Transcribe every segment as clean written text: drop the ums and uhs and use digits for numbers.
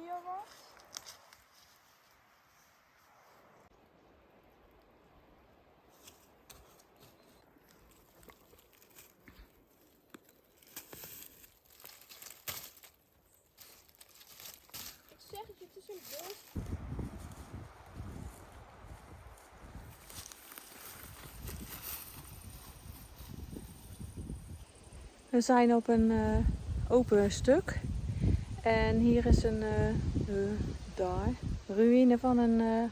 hier wat. Ik zeg het je, het is een bos. We zijn op een open stuk. En hier is een ruïne van een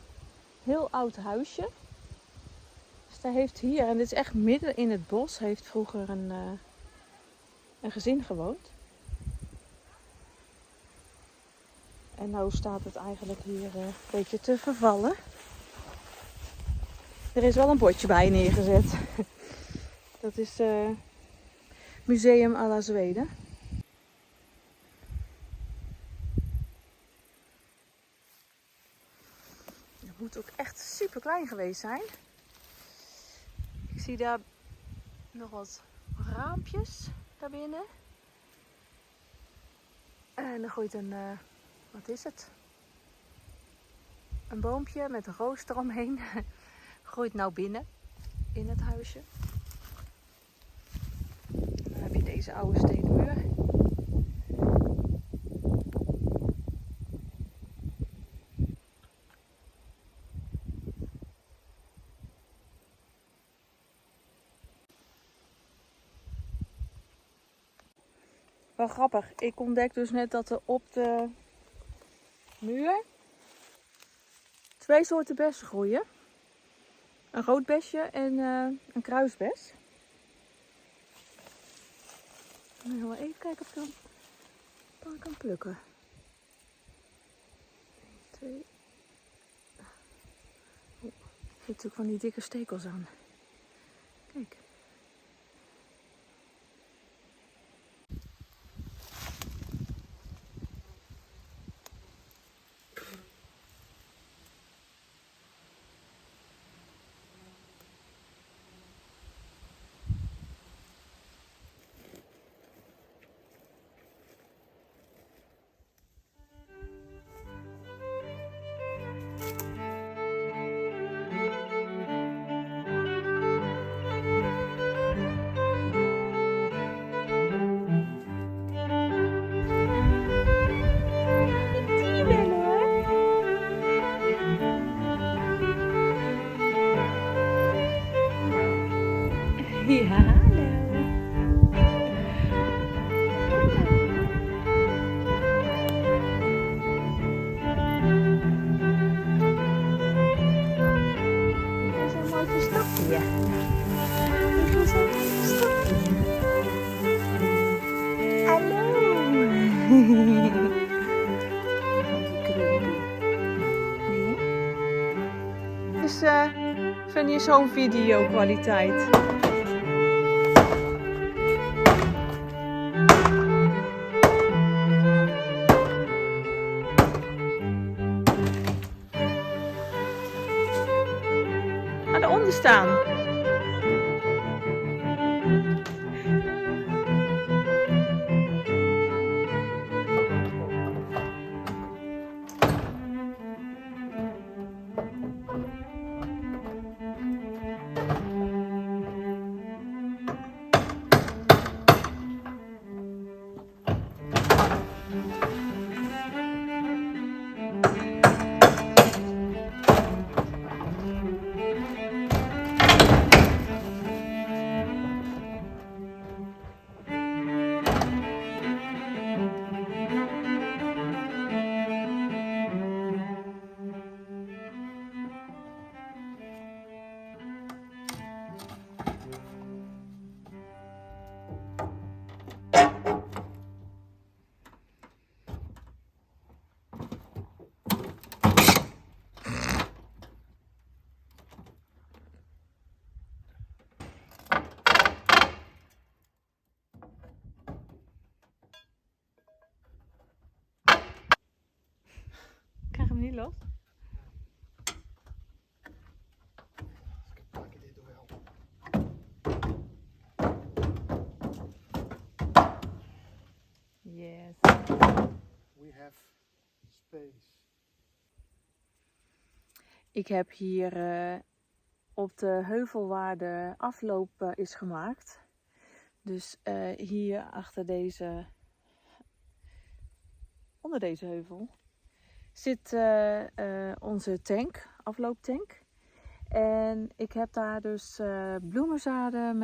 heel oud huisje. Dus daar heeft hier, en dit is echt midden in het bos, heeft vroeger een gezin gewoond. En nu staat het eigenlijk hier een beetje te vervallen. Er is wel een bordje bij neergezet. Dat is Museum à la Zweden. Het moet ook echt super klein geweest zijn. Ik zie daar nog wat raampjes daarbinnen. En dan gooit wat is het? Een boompje met een roos eromheen. Groeit nou binnen in het huisje. Dan heb je deze oude stenen muur. Wel grappig, ik ontdek dus net dat er op de muur 2 soorten bessen groeien. Een rood besje en een kruisbes. Ik ga wel even kijken of ik dan kan plukken. 1, 2. Oh, er zitten natuurlijk van die dikke stekels aan. Kijk. Ja, hallo. Dat is een mooi verstapje. Dat is een mooi verstapje. Hallo. Dus vind je zo'n video kwaliteit? Ga eronder staan. Ik krijg hem niet los. Yes. We have face. Ik heb hier op de heuvel waar de afloop is gemaakt. Dus hier achter onder deze heuvel, zit onze tank, aflooptank. En ik heb daar dus bloemenzaden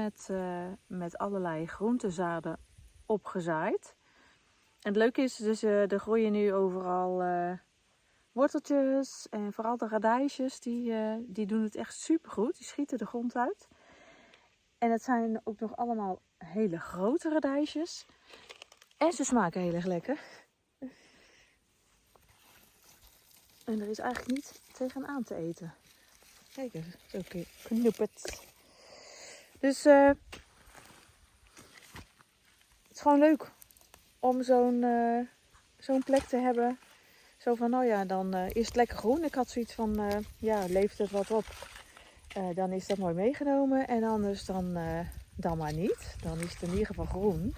met allerlei groentezaden opgezaaid. En het leuke is dus, er groeien nu overal worteltjes en vooral de radijsjes, die doen het echt supergoed. Die schieten de grond uit. En het zijn ook nog allemaal hele grote radijsjes. En ze smaken heel erg lekker. En er is eigenlijk niet tegenaan te eten. Kijk eens, zo knoepet. Dus het is gewoon leuk om zo'n plek te hebben. Zo van, nou ja, dan is het lekker groen. Ik had zoiets van, ja, leeft het wat op. Dan is dat mooi meegenomen. En anders dan maar niet. Dan is het in ieder geval groen.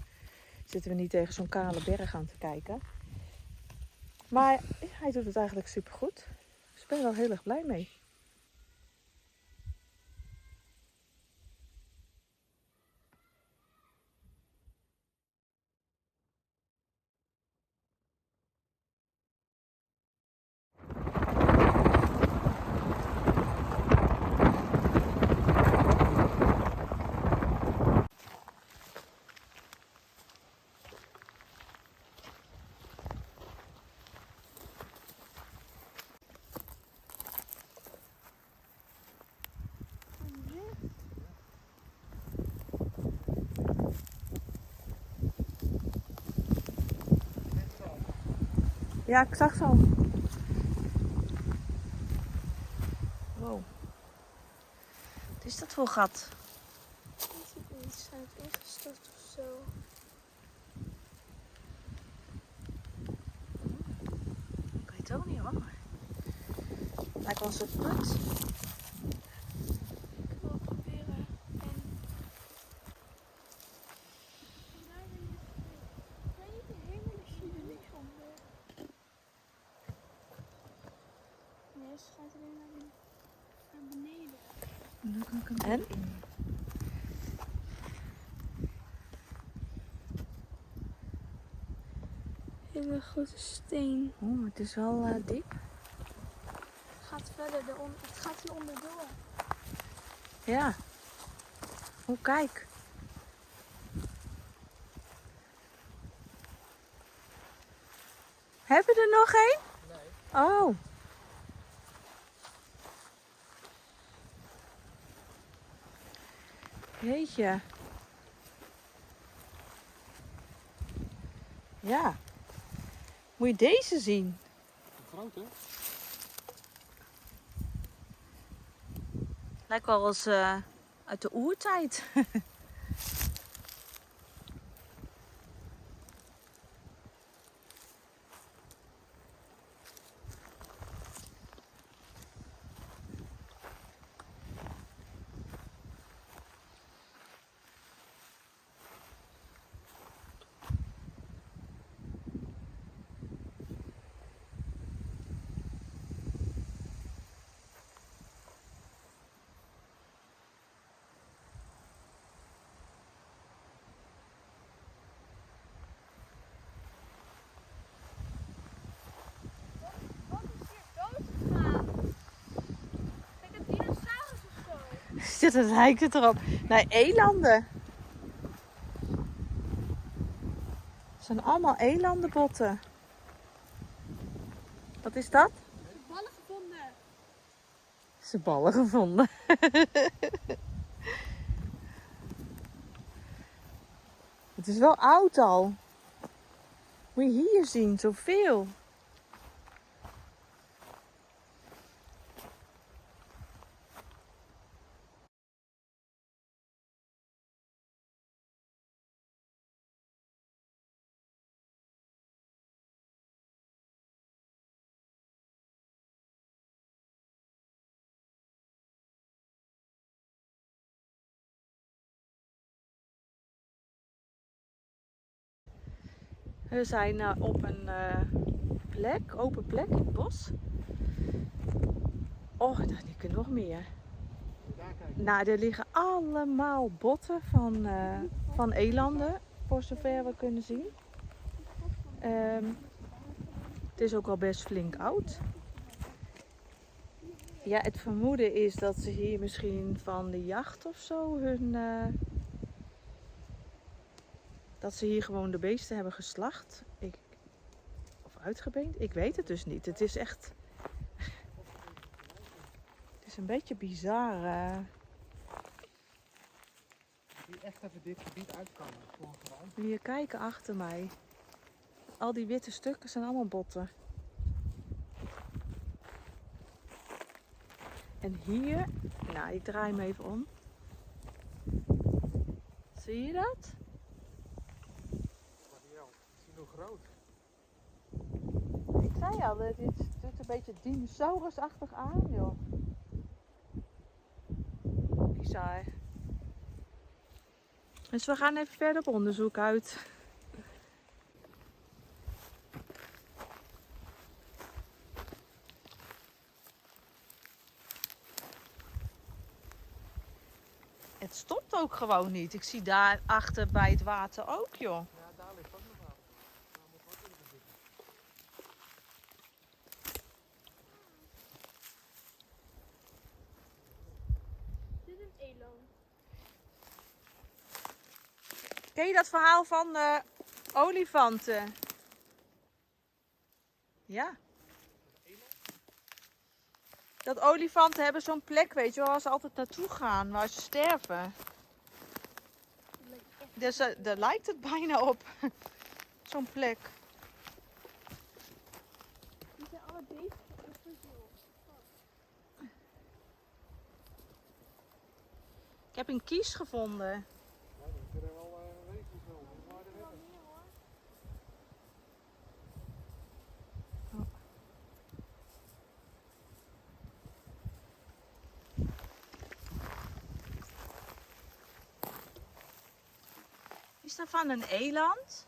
Zitten we niet tegen zo'n kale berg aan te kijken. Maar hij doet het eigenlijk supergoed. Dus ik ben er wel heel erg blij mee. Ja, ik zag zo. Wow. Wat is dat voor gat? Er zit iets uit ingestort of zo. Ik weet het ook niet hoor. Lijkt wel een soort put. Ik wil proberen. En daar is de hele chili onder. Nee, ze gaat alleen naar beneden. En? Hele grote steen. Oeh, het is wel diep. Het gaat verder eronder. Het gaat hier onderdoor. Ja. Oh, kijk. Heb je er nog één? Nee. Oh. Jeetje. Ja. Moet je deze zien? Groot, hè? Lijkt wel eens uit de oertijd. Wat is hier doodgegaan? Kijk, een dinosaurus of zo. Dat lijkt het erop. Nee, elanden. Het zijn allemaal elandenbotten. Wat is dat? Ballen gevonden. Ze ballen gevonden. Het is wel oud al. Moet je hier zien, zoveel. We zijn op een plek, open plek in het bos. Oh, daar liggen nog meer. Daar kijk. Nou, er liggen allemaal botten van elanden, voor zover we kunnen zien. Het is ook al best flink oud. Ja, het vermoeden is dat ze hier misschien van de jacht of zo dat ze hier gewoon de beesten hebben geslacht. Of uitgebeend. Ik weet het dus niet. Het is echt... Het is een beetje bizar. Die echt even dit gebied uitkomen voor een verhaal. Moet je kijken achter mij. Al die witte stukken zijn allemaal botten. En hier, nou ik draai hem even om. Zie je dat? Wat die is die nog groot? Ik zei al, dit doet een beetje dinosaurusachtig aan, joh. Bizar. Dus we gaan even verder op onderzoek uit. Het stopt ook gewoon niet. Ik zie daar achter bij het water ook, joh. Ja, daar ligt ook nog water. Daar moet ook even zitten. Dit is een eland. Ken je dat verhaal van de olifanten? Ja. Dat olifanten hebben zo'n plek, weet je wel, waar ze altijd naartoe gaan, waar ze sterven. Dat lijkt echt. Dus daar lijkt het bijna op. Zo'n plek. Die zijn alle beesten. Dat is heel. Ik heb een kies gevonden. Ja, dan kunnen we wel weten hoeveel. Maar Er de wel wetten. meer hoor. Is dat van een eland?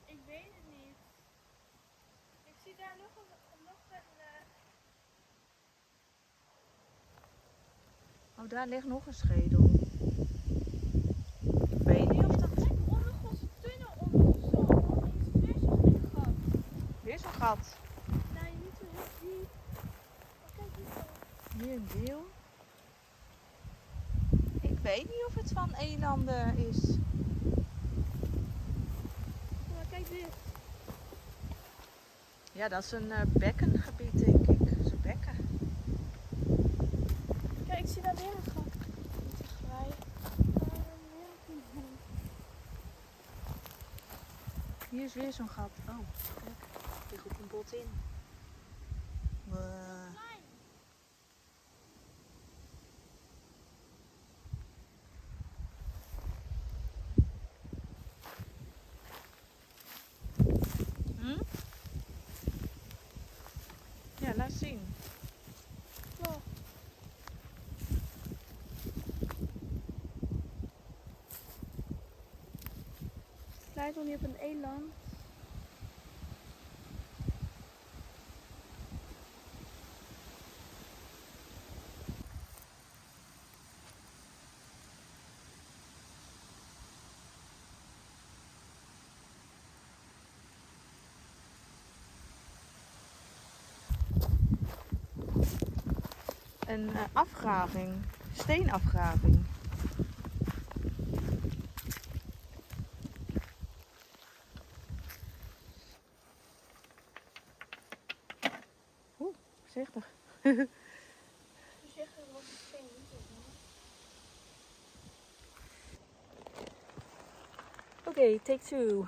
Ik weet het niet. Ik zie daar nog een. Oh, daar ligt nog een schedel. Ik weet niet of dat... Kijk, een ondergrondse tunnel onder of zo. Oh, eens weer zo'n dik gat. Weer zo'n gat. Nou, niet zo heel diep. Maar kijk hier zo. Hier een deel. Ik weet niet of het van elanden is. Maar kijk dit. Ja, dat is een bekkengebied, denk ik. Dat is een bekken. Kijk, ik zie daar weer een gat. Niet te vrij. Hier is weer zo'n gat. Oh, kijk. Er ligt ook een bot in. Hm? Ja, laat zien. Zo. Het lijkt wel niet op een eland. Een afgraving. Steenafgraving. Oeh, voorzichtig. Voorzichtig, want het is geen wind. Oké, take two.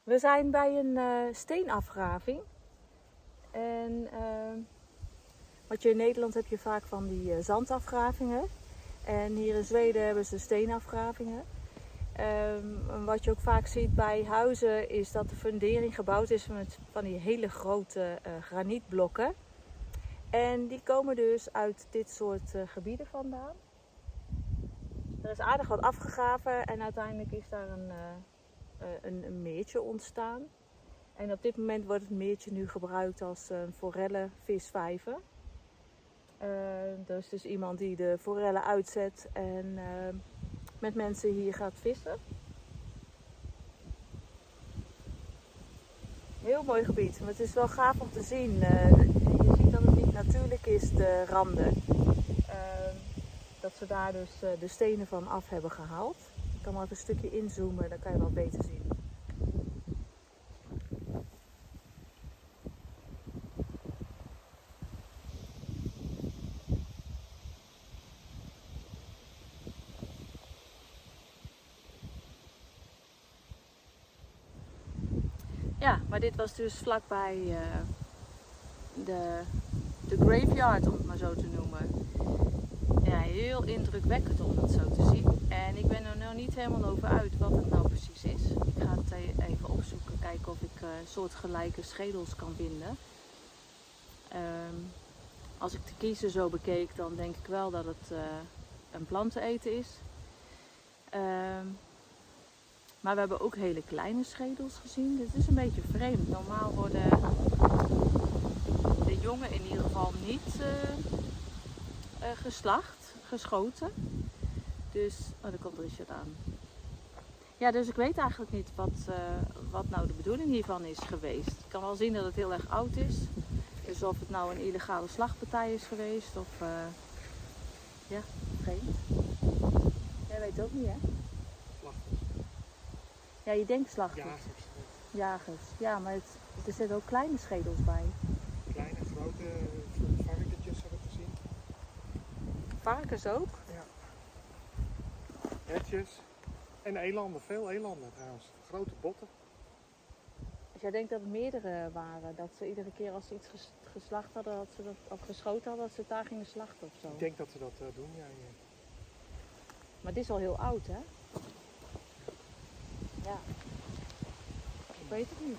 We zijn bij een steenafgraving. En wat je in Nederland heb je vaak van die zandafgravingen. En hier in Zweden hebben ze steenafgravingen. Wat je ook vaak ziet bij huizen is dat de fundering gebouwd is met van die hele grote granietblokken. En die komen dus uit dit soort gebieden vandaan. Er is aardig wat afgegraven en uiteindelijk is daar een meertje ontstaan. En op dit moment wordt het meertje nu gebruikt als een forellenvisvijver. Dus iemand die de forellen uitzet en met mensen hier gaat vissen. Heel mooi gebied, maar het is wel gaaf om te zien. Je ziet dat het niet natuurlijk is, de randen. Dat ze daar dus de stenen van af hebben gehaald. Ik kan maar even een stukje inzoomen, dan kan je wel beter zien. Ja, maar dit was dus vlakbij de graveyard, om het maar zo te noemen. Ja, heel indrukwekkend om dat zo te zien. En ik ben er nog niet helemaal over uit wat het nou precies is. Ik ga het even opzoeken, kijken of ik soortgelijke schedels kan vinden. Als ik de kiezen zo bekeek, dan denk ik wel dat het een planteneter is. Maar we hebben ook hele kleine schedels gezien. Dit is een beetje vreemd. Normaal worden de jongen in ieder geval niet geschoten. Dus, oh, daar komt Richard aan. Ja, dus ik weet eigenlijk niet wat nou de bedoeling hiervan is geweest. Ik kan wel zien dat het heel erg oud is. Dus of het nou een illegale slachtpartij is geweest of... ja, vreemd. Jij weet het ook niet, hè? Slachters. Ja, je denkt slachters. Jagers. Jagers. Ja, maar er zitten ook kleine schedels bij. Kleine, grote varkentjes heb ik gezien. Varkens ook? Ja. Hertjes. En elanden. Veel elanden trouwens. Grote botten. Dus jij denkt dat het meerdere waren? Dat ze iedere keer als ze iets geslacht hadden, of geschoten hadden, dat ze het daar gingen slachten of zo? Ik denk dat ze dat doen, ja. Maar dit is al heel oud, hè? Ja. Ik weet het niet.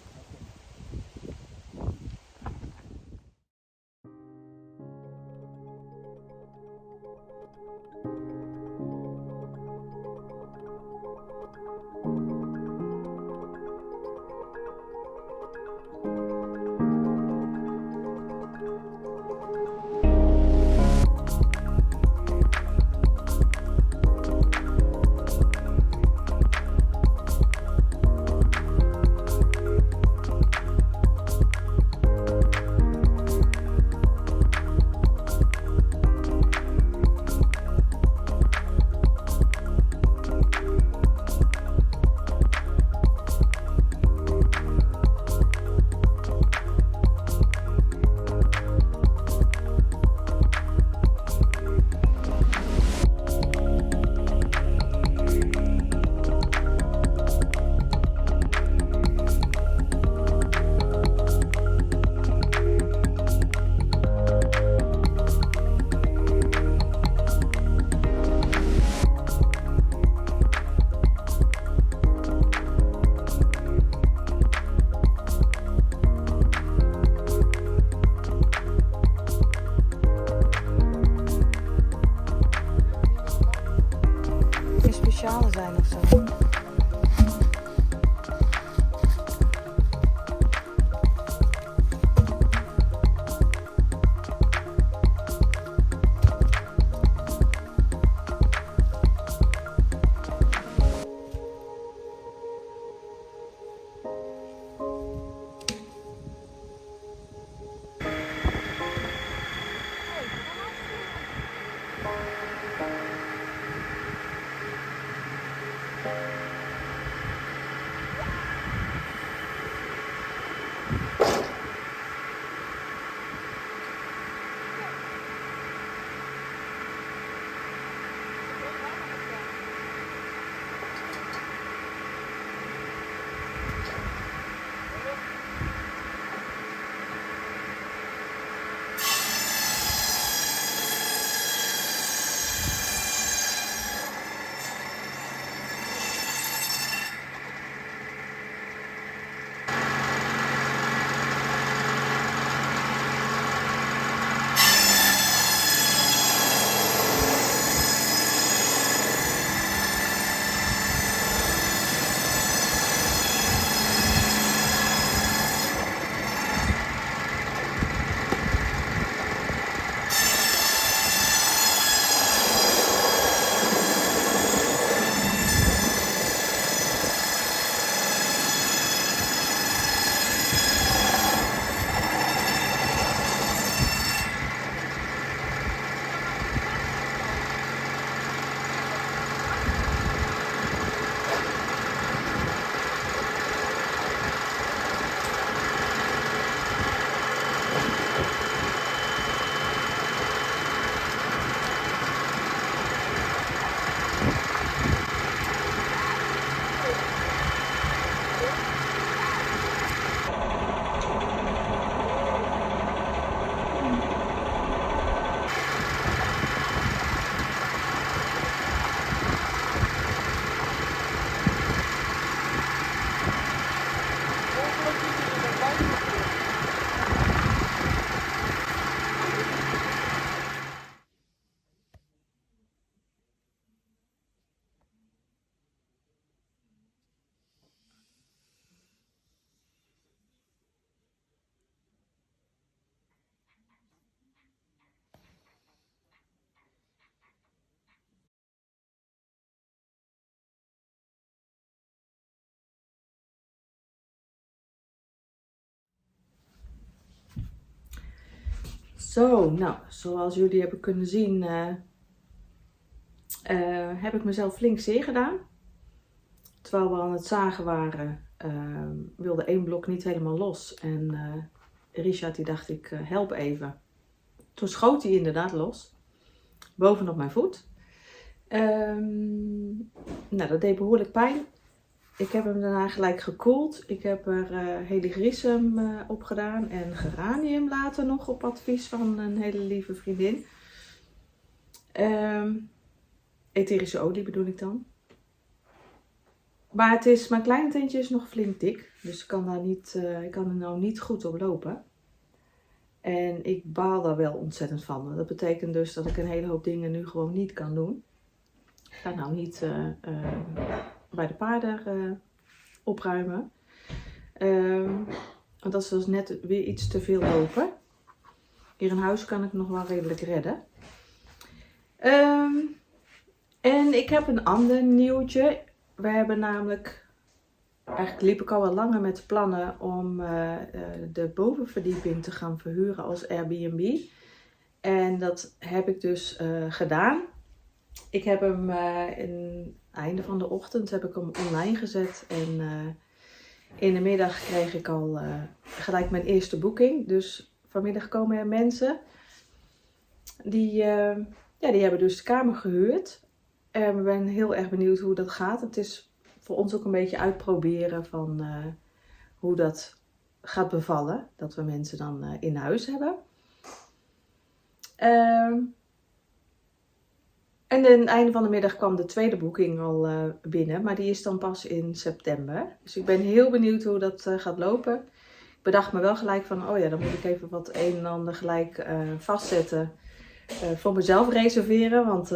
Zo, nou, zoals jullie hebben kunnen zien, heb ik mezelf flink zeer gedaan. Terwijl we aan het zagen waren, wilde één blok niet helemaal los. En Richard die dacht, ik help even. Toen schoot hij inderdaad los. Bovenop mijn voet. Nou, dat deed behoorlijk pijn. Ik heb hem daarna gelijk gekoeld. Ik heb er heligrisum op gedaan en geranium later nog op advies van een hele lieve vriendin. Etherische olie bedoel ik dan. Maar mijn kleine tintje is nog flink dik. Dus ik kan er nou niet goed op lopen. En ik baal daar wel ontzettend van. Dat betekent dus dat ik een hele hoop dingen nu gewoon niet kan doen. Ik ga nou niet bij de paarden opruimen. Want dat is dus net weer iets te veel lopen. Hier in huis kan ik nog wel redelijk redden. En ik heb een ander nieuwtje. We hebben namelijk, eigenlijk liep ik al wel langer met plannen om de bovenverdieping te gaan verhuren als Airbnb. En dat heb ik dus gedaan. Ik heb hem in het einde van de ochtend heb ik hem online gezet. En in de middag kreeg ik al gelijk mijn eerste boeking. Dus vanmiddag komen er mensen. Die hebben dus de kamer gehuurd. En we zijn heel erg benieuwd hoe dat gaat. Het is voor ons ook een beetje uitproberen van hoe dat gaat bevallen. Dat we mensen dan in huis hebben. En aan het einde van de middag kwam de tweede boeking al binnen. Maar die is dan pas in september. Dus ik ben heel benieuwd hoe dat gaat lopen. Ik bedacht me wel gelijk van, oh ja, dan moet ik even wat een en ander gelijk vastzetten. Voor mezelf reserveren, want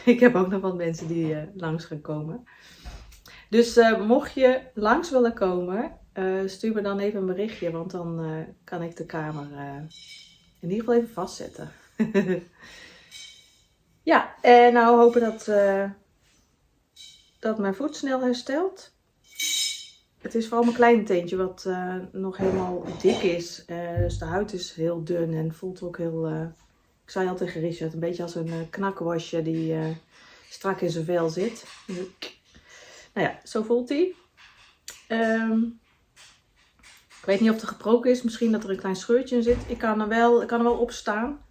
ik heb ook nog wat mensen die langs gaan komen. Dus mocht je langs willen komen, stuur me dan even een berichtje, want dan kan ik de kamer in ieder geval even vastzetten. Ja, en nou hopen dat mijn voet snel herstelt. Het is vooral mijn kleine teentje wat nog helemaal dik is. Dus de huid is heel dun en voelt ook heel... Ik zei al tegen Richard, een beetje als een knakworstje die strak in zijn vel zit. Nou ja, zo voelt hij. Ik weet niet of er gebroken is. Misschien dat er een klein scheurtje in zit. Ik kan er wel op staan.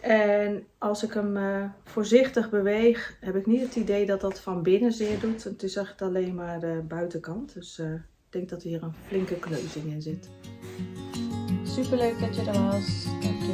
En als ik hem voorzichtig beweeg, heb ik niet het idee dat dat van binnen zeer doet. Het is echt alleen maar de buitenkant. Dus ik denk dat hier een flinke kneuzing in zit. Superleuk dat je er was. Dank je.